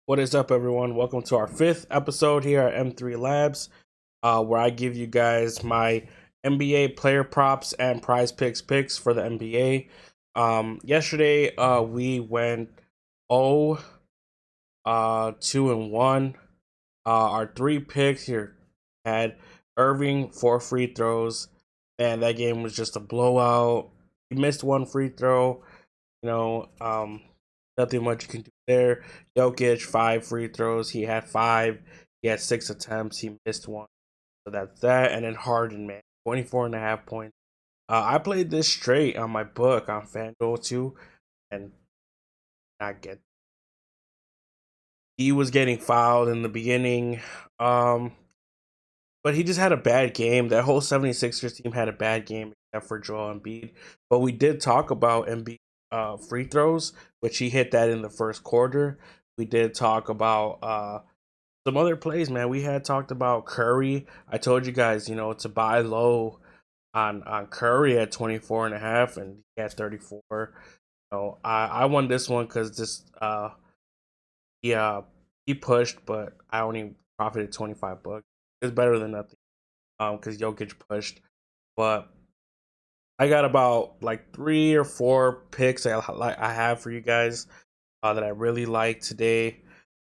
What is up, everyone? Welcome to our fifth episode here at M3 Labs, where I give you guys my NBA player props and prize picks for the NBA. Yesterday, we went 0, 2-1. Our three picks here had Irving 4 free throws, and that game was just a blowout. He missed one free throw. You know, nothing much you can do there. Jokic 5 free throws. He had five. He had 6 attempts. He missed one. So that's that. And then Harden, man, 24.5 points. I played this straight on my book on FanDuel too, and not get. He was getting fouled in the beginning. But he just had a bad game. That whole 76ers team had a bad game except for Joel Embiid. But we did talk about Embiid free throws, which he hit that in the first quarter. We did talk about some other plays, man. We had talked about Curry. I told you guys, to buy low on Curry at 24.5, and he had 34. I won this one because he pushed, but I only profited $25. It's better than nothing. Because Jokic pushed, but I got about like 3 or 4 picks I have for you guys that I really like today.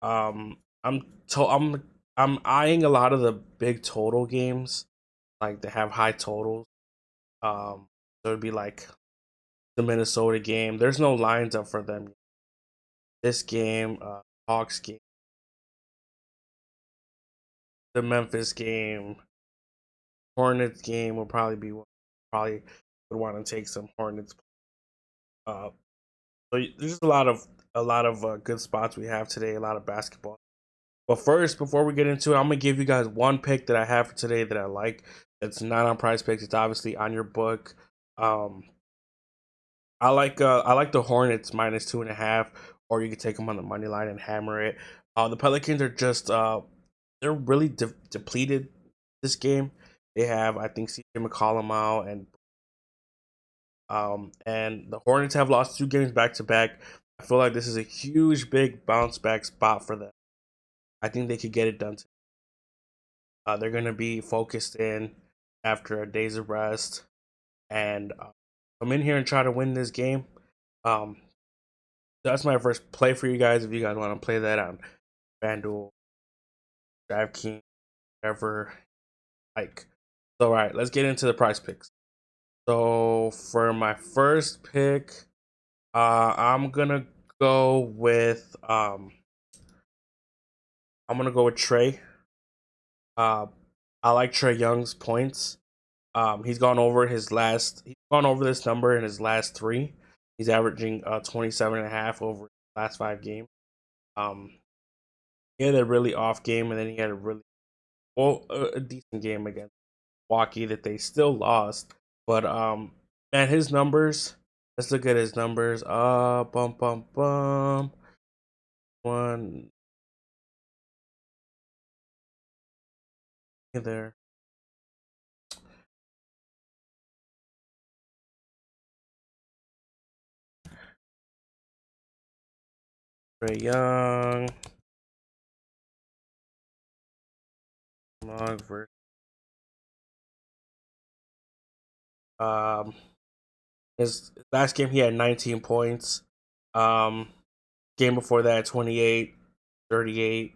I'm I'm eyeing a lot of the big total games, like they have high totals. So it'd be like the Minnesota game. There's no lines up for them. This game, Hawks game, the Memphis game, Hornets game will probably be one. Probably would want to take some Hornets. Uh, so there's a lot of good spots we have today. A lot of basketball. But first, before we get into it, I'm gonna give you guys one pick that I have for today that I like. It's not on Prize Picks. It's obviously on your book. Um, I like the Hornets -2.5, or you can take them on the money line and hammer it. The Pelicans are just they're really depleted this game. They have, I think, CJ McCollum out, and the Hornets have lost 2 games back to back. I feel like this is a huge, big bounce back spot for them. I think they could get it done. They're going to be focused in after a days of rest and come in here and try to win this game. Um, that's my first play for you guys. If you guys want to play that on FanDuel, DraftKings, whatever, like. So, all right, let's get into the price picks. So, for my first pick, I'm gonna go with Trae. Uh, I like Trae Young's points. He's gone over this number in his last three. He's averaging 27.5 over his last 5 games. Um, he had a really off game, and then he had a decent game against Milwaukee that they still lost. But man, his numbers. Let's look at his numbers. Bum bum bum. One there. Trae Young. Log versus um his last game he had 19 points. Um Game before that 28, 38,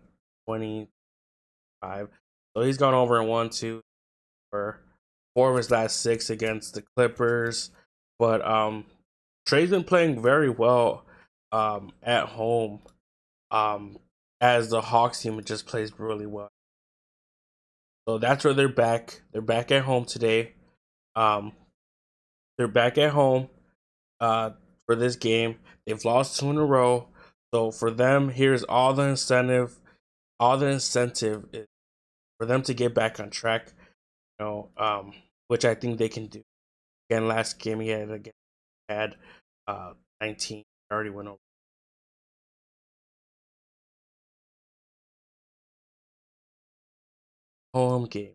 25. So he's gone over in 1, 2 for 4 of his last 6 against the Clippers. But Trae's been playing very well at home. Um as the Hawks team just plays really well. So that's where they're back. They're back at home today. Um they're back at home uh, for this game. They've lost 2 in a row. So for them, here's all the incentive. All the incentive is for them to get back on track. Which I think they can do. Again, last game he had 19. Already went over home game.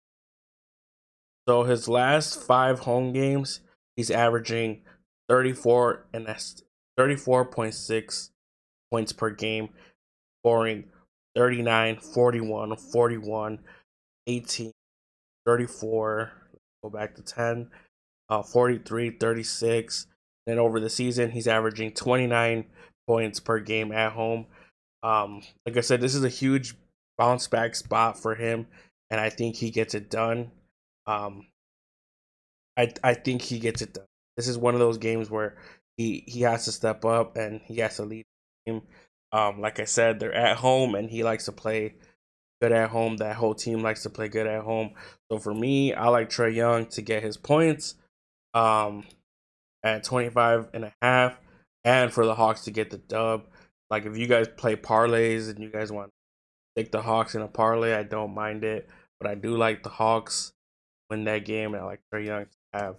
So his last 5 home games, he's averaging 34 and that's 34.6 points per game. scoring 39, 41, 41, 18, 34. Go back to 10, 43, 36. And over the season, he's averaging 29 points per game at home. Like I said, this is a huge bounce back spot for him, and I think he gets it done. Um, I think he gets it done. This is one of those games where he has to step up and he has to lead the team. Like I said, they're at home and he likes to play good at home. That whole team likes to play good at home. So for me, I like Trae Young to get his points um, at 25 and a half, and for the Hawks to get the dub. Like if you guys play parlays and you guys want to take the Hawks in a parlay, I don't mind it. But I do like the Hawks win that game, and I like Trae Young to have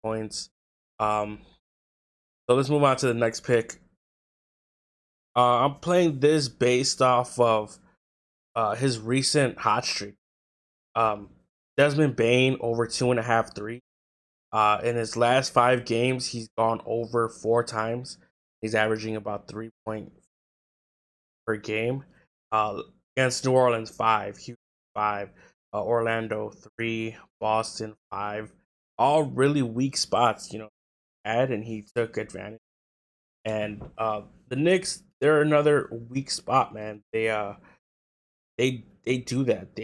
points. Um, so let's move on to the next pick. I'm playing this based off of his recent hot streak. Um, Desmond Bane over 2.5 3. In his last 5 games, he's gone over 4 times. He's averaging about 3 points per game. Against New Orleans, 5, Houston, 5, Orlando, 3, Boston, 5. All really weak spots, and he took advantage. And the Knicks, they're another weak spot, man. They do that.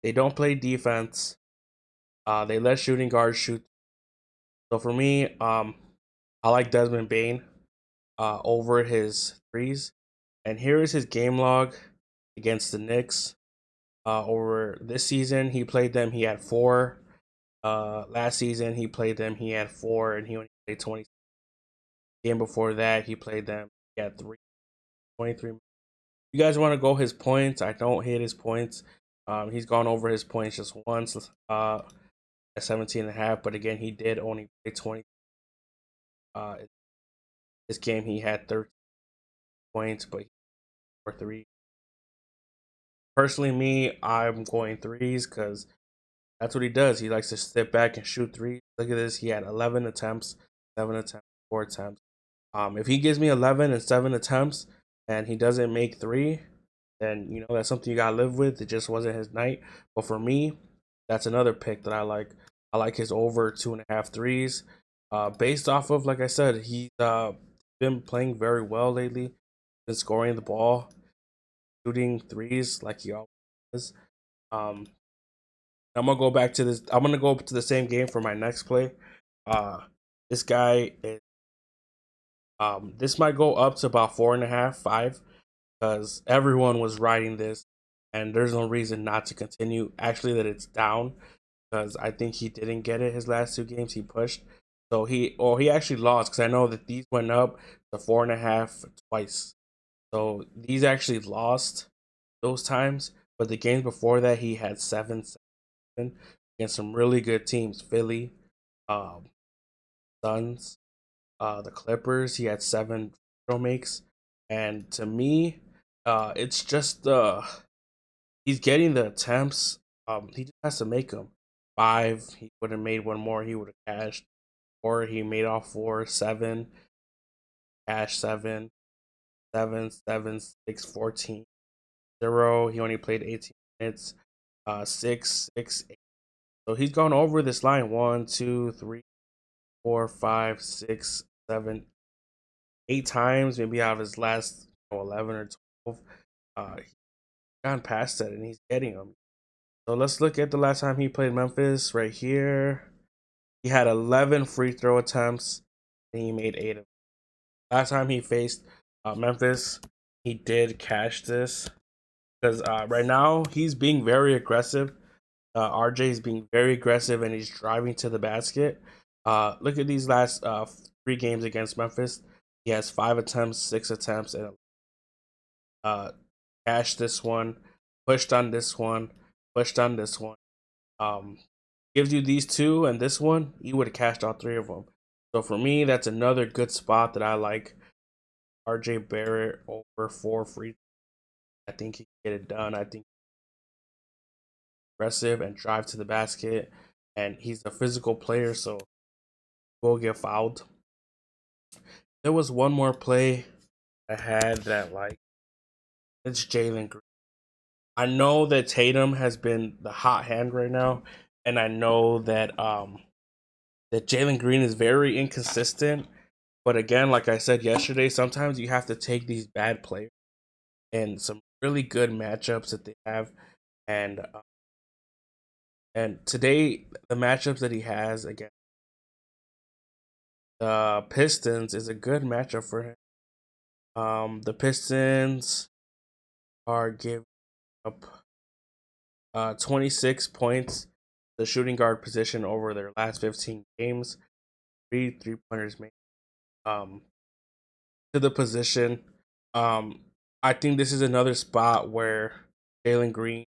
They don't play defense. They let shooting guards shoot. So for me, I like Desmond Bane over his threes. And here is his game log against the Knicks. Over this season, he played them. He had 4. Last season, he played them. He had 4, and he only played 20. Game before that, he played them. He had 23. You guys want to go his points? I don't hate his points. He's gone over his points just once at 17 and a half, but again, he did only play 20. This game, he had 13 points, but for 3. Personally, me, I'm going threes because that's what he does. He likes to step back and shoot threes. Look at this. He had 11 attempts, 7 attempts, 4 attempts. If he gives me 11 and 7 attempts and he doesn't make 3, then that's something you gotta live with. It just wasn't his night. But for me, that's another pick that I like. I like his over 2.5 threes. Based off of, like I said, he's been playing very well lately. Been scoring the ball, shooting threes like he always does. Um, I'm gonna go back to this. I'm gonna go to the same game for my next play. Uh, this guy is. This might go up to about 4.5, 5, because everyone was riding this, and there's no reason not to continue. Actually, that it's down because I think he didn't get it his last 2 games. He pushed, so he actually lost because I know that these went up to 4.5 twice. So these actually lost those times, but the games before that he had 7 against some really good teams. Philly, um, Suns, the Clippers. He had 7 makes, and to me, it's just he's getting the attempts. He just has to make them. 5, he would have made one more. He would have cashed, or he made all 4. 7, cash 7, 7, 7, 6, 14. 0. He only played 18 minutes. 6, 6, 8. So he's gone over this line 1, 2, 3, 4, 5, 6, 7, 8 times, maybe out of his last 11 or 12. He's gone past that and he's getting them. So let's look at the last time he played Memphis right here. He had 11 free throw attempts and he made 8 of them. Last time he faced Memphis, he did cash this because right now he's being very aggressive. RJ is being very aggressive and he's driving to the basket. Look at these last 3 games against Memphis. He has 5 attempts, 6 attempts, and cashed this one, pushed on this one, pushed on this one. Um, Gives you these 2 and this one, you would have cashed all 3 of them. So for me, that's another good spot that I like. RJ Barret over 4 free. I think he can get it done. I think aggressive and drive to the basket, and he's a physical player, so will get fouled. There was one more play I had that like it's Jalen Green. I know that Tatum has been the hot hand right now, and I know that Jalen Green is very inconsistent. But again, like I said yesterday, sometimes you have to take these bad players and some really good matchups that they have, and and today the matchups that he has against the Pistons is a good matchup for him. The Pistons are giving up 26 points the shooting guard position over their last 15 games. Three pointers made um, to the position. Um, I think this is another spot where Jalen Green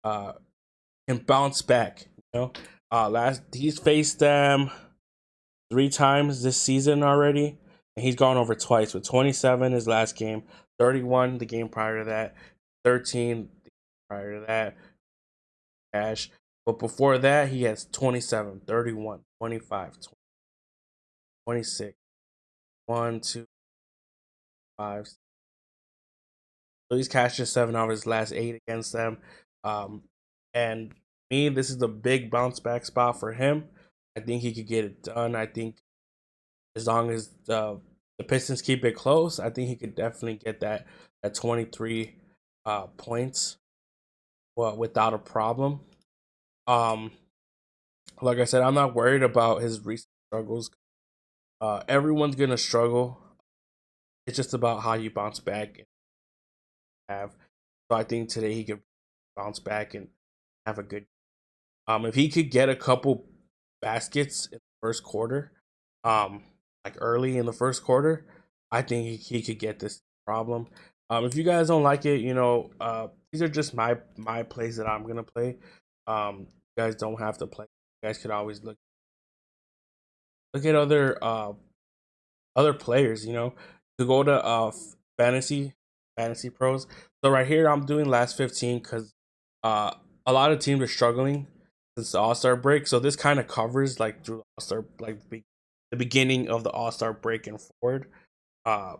uh, can bounce back. You know, last he's faced them 3 times this season already, and he's gone over twice with 27 his last game, 31 the game prior to that, 13 prior to that, cash. But before that, he has 27, 31, 25, 26, 1, 2, 5. So he's cashed just 7 out of his last 8 against them. And me, this is the big bounce back spot for him. I think he could get it done. I think as long as the Pistons keep it close, I think he could definitely get that 23 points, well, without a problem. Um, like I said, I'm not worried about his recent struggles. Everyone's gonna struggle. It's just about how you bounce back and have. So I think today he could bounce back and have a good. If he could get a couple baskets in the first quarter, like early in the first quarter, I think he could get this problem. If you guys don't like it, these are just my plays that I'm gonna play. You guys don't have to play. You guys could always look at other players. To go to fantasy pros. So right here, I'm doing last 15 because uh, a lot of teams are struggling since the All Star break. So this kind of covers like through All Star, like the beginning of the All Star break and forward. Uh,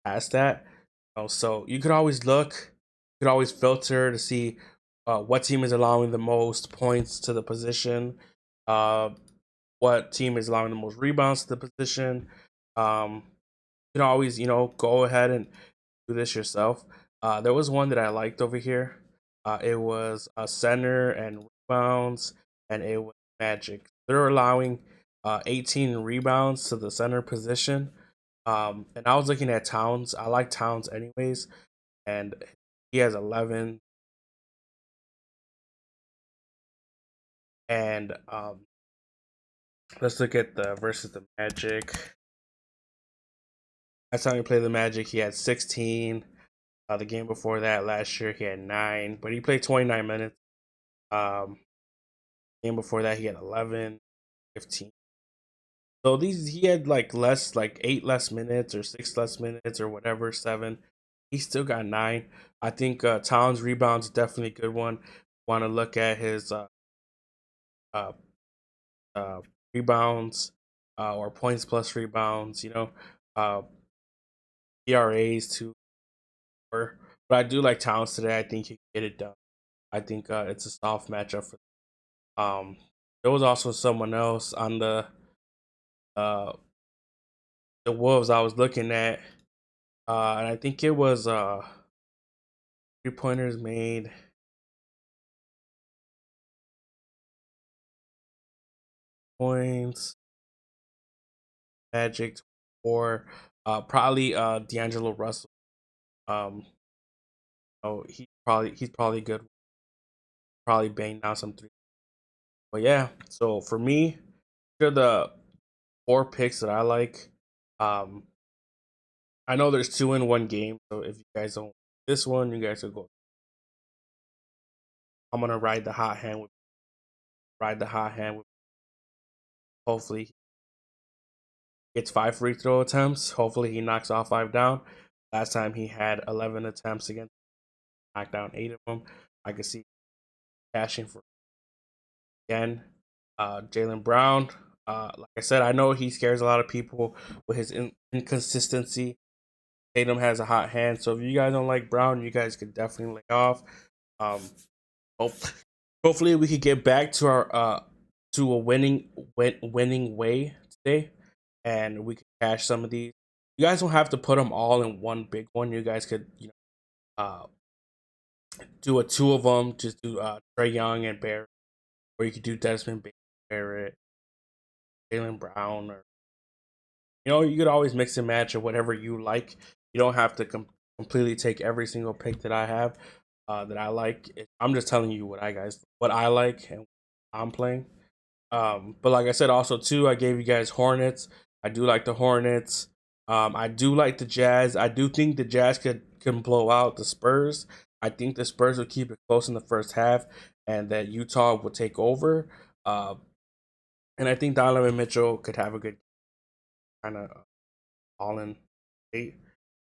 Past that, so you could always you could always filter to see what team is allowing the most points to the position. Uh, what team is allowing the most rebounds to the position. You can always, go ahead and do this yourself. There was one that I liked over here. It was a center and rebounds, and it was Magic. They're allowing 18 rebounds to the center position. And I was looking at Towns. I like Towns anyways, and he has 11. And let's look at the versus the Magic. Last time he played the Magic, he had 16. The game before that, last year, he had 9, but he played 29 minutes. Um, Game before that, he had 11, 15. So these he had like 8 less minutes or 6 less minutes or whatever, 7. He still got 9. I think Towns rebounds definitely a good one. Want to look at his uh, uh, rebounds or points plus rebounds. Uh, ERAs too. But I do like Towns today. I think he can get it done. I think it's a soft matchup for. There was also someone else on uh the Wolves I was looking at, and I think it was 3 pointers made points Magic or probably D'Angelo Russell. Um, oh, he's probably good. Probably bang down some three. But yeah, so for me, here are the 4 picks that I like. Um, I know there's 2 in 1 game, so if you guys don't like this one, you guys will go. I'm gonna ride the hot hand with. Hopefully, gets 5 free throw attempts. Hopefully, he knocks all 5 down. Last time he had 11 attempts against, knocked down 8 of them. I could see cashing for again. Jalen Brown. Like I said, I know he scares a lot of people with his inconsistency. Tatum has a hot hand, so if you guys don't like Brown, you guys could definitely lay off. Um, hope, hopefully we could get back to our to a winning way today, and we could cash some of these. You guys don't have to put them all in one big one. You guys could do a two of them. Just do Trae Young and Barret, or you could do Desmond, Bane, Barret, Jalen Brown, or you could always mix and match or whatever you like. You don't have to completely take every single pick that I have that I like. I'm just telling you what I like and what I'm playing. But like I said, also too, I gave you guys Hornets. I do like the Hornets. I do like the Jazz. I do think the Jazz can blow out the Spurs. I think the Spurs will keep it close in the first half, and that Utah will take over. Uh, and I think Donovan Mitchell could have a good kind of all in eight.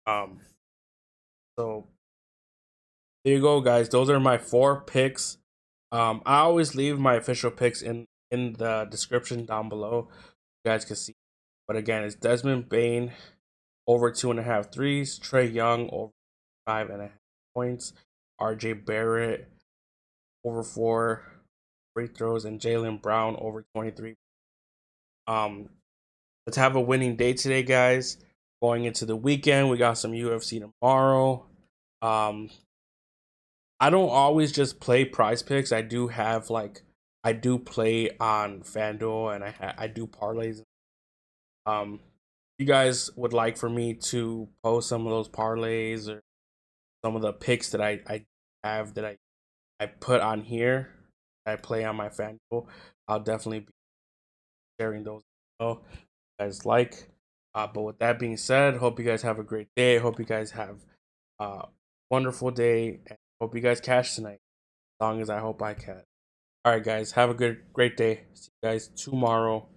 Um, so there you go, guys. Those are my 4 picks. I always leave my official picks in the description down below. You guys can see. But again, it's Desmond Bane over 2.5 threes, Trae Young over 5.5 points, RJ Barrett over 4 free throws, and Jalen Brown over 23. Um, let's have a winning day today, guys. Going into the weekend, we got some UFC tomorrow. Um, I don't always just play prize picks. I do play on FanDuel, and I do parlays. You guys would like for me to post some of those parlays or some of the picks that I have that I put on here, I play on my FanDuel, I'll definitely be sharing those. You guys like. But with that being said, hope you guys have a great day. Hope you guys have a wonderful day, and hope you guys cash tonight. As long as I hope I can. All right, guys, have a great day. See you guys tomorrow.